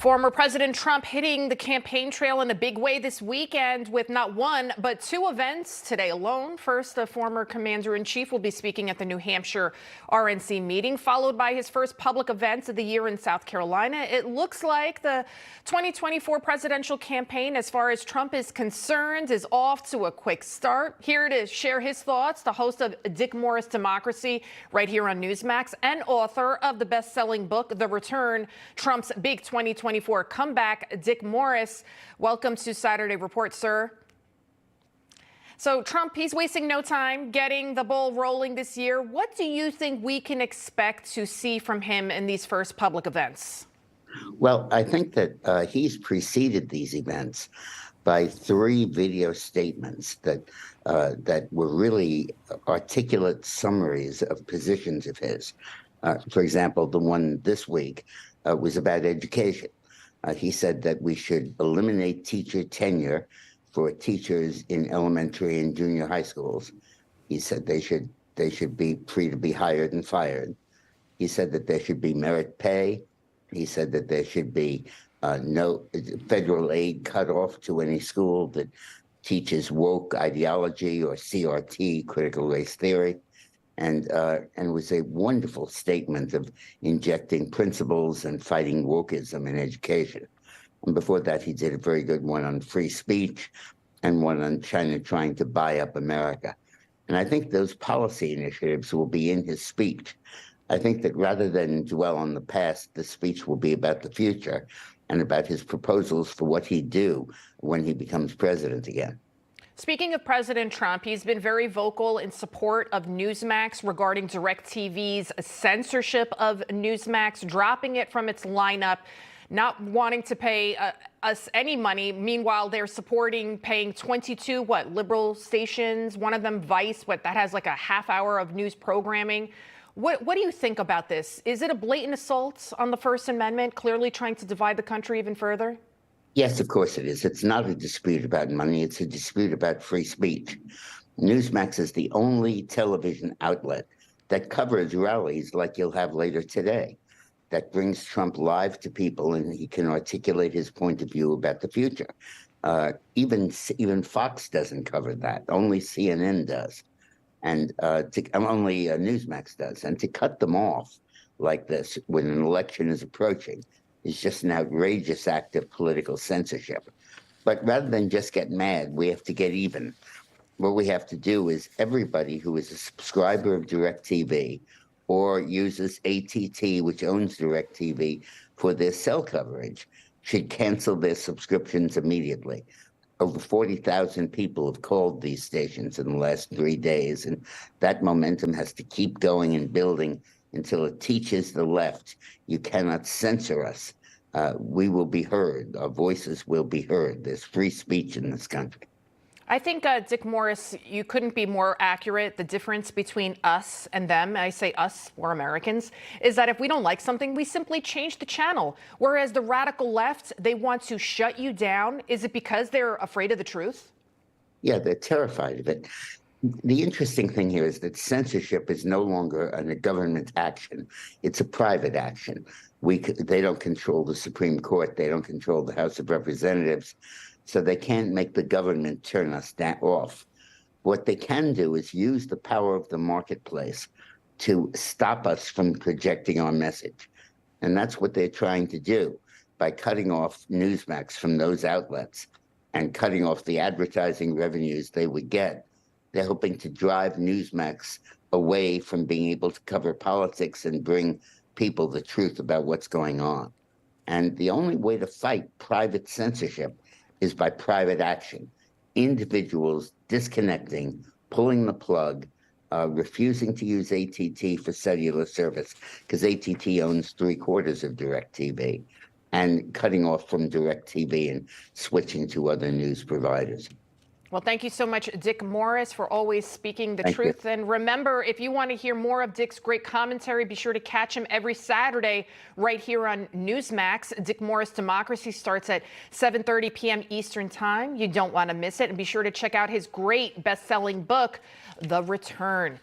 Former President Trump hitting the campaign trail in a big way this weekend with not one, but two events today alone. First, the former commander-in-chief will be speaking at the New Hampshire RNC meeting, followed by his first public events of the year in South Carolina. It looks like the 2024 presidential campaign, as far as Trump is concerned, is off to a quick start. Here to share his thoughts, the host of Dick Morris Democracy right here on Newsmax and author of the best-selling book, The Return, Trump's Big 2024 Comeback, Dick Morris. Welcome to Saturday Report, sir. So Trump, he's wasting no time getting the ball rolling this year. What do you think we can expect to see from him in these first public events? Well, I think that he's preceded these events by three video statements that were really articulate summaries of positions of his. For example, the one this week was about education. He said that we should eliminate teacher tenure for teachers in elementary and junior high schools. He said they should be free to be hired and fired. He said that there should be merit pay. He said that there should be no federal aid cut off to any school that teaches woke ideology or CRT, critical race theory. And it was a wonderful statement of injecting principles and fighting wokeism in education. And before that, he did a very good one on free speech and one on China trying to buy up America. And I think those policy initiatives will be in his speech. I think that rather than dwell on the past, the speech will be about the future and about his proposals for what he'd do when he becomes president again. Speaking of President Trump, he's been very vocal in support of Newsmax regarding DirecTV's censorship of Newsmax, dropping it from its lineup, not wanting to pay us any money. Meanwhile, they're supporting paying 22, liberal stations, one of them Vice, that has like a half hour of news programming. What do you think about this? Is it a blatant assault on the First Amendment, clearly trying to divide the country even further? Yes, of course it is. It's not a dispute about money. It's a dispute about free speech. Newsmax is the only television outlet that covers rallies like you'll have later today, that brings Trump live to people and he can articulate his point of view about the future. Even Fox doesn't cover that. Only CNN does. And only Newsmax does. And to cut them off like this when an election is approaching is just an outrageous act of political censorship. But rather than just get mad, we have to get even. What we have to do is everybody who is a subscriber of DirecTV or uses AT&T, which owns DirecTV, for their cell coverage, should cancel their subscriptions immediately. Over 40,000 people have called these stations in the last 3 days, and that momentum has to keep going and building until it teaches the left, you cannot censor us. We will be heard. Our voices will be heard. There's free speech in this country. I think, Dick Morris, you couldn't be more accurate. The difference between us and them, and I say us, we're Americans, is that if we don't like something, we simply change the channel. Whereas the radical left, they want to shut you down. Is it because they're afraid of the truth? Yeah, they're terrified of it. The interesting thing here is that censorship is no longer a government action. It's a private action. They don't control the Supreme Court. They don't control the House of Representatives. So they can't make the government turn us off. What they can do is use the power of the marketplace to stop us from projecting our message. And that's what they're trying to do by cutting off Newsmax from those outlets and cutting off the advertising revenues they would get. They're hoping to drive Newsmax away from being able to cover politics and bring people the truth about what's going on. And the only way to fight private censorship is by private action. Individuals disconnecting, pulling the plug, refusing to use AT&T for cellular service, because AT&T owns 3/4 of DirecTV, and cutting off from DirecTV and switching to other news providers. Well, thank you so much, Dick Morris, for always speaking the truth. And remember, if you want to hear more of Dick's great commentary, be sure to catch him every Saturday right here on Newsmax. Dick Morris Democracy starts at 7:30 p.m. Eastern Time. You don't want to miss it. And be sure to check out his great best-selling book, The Return.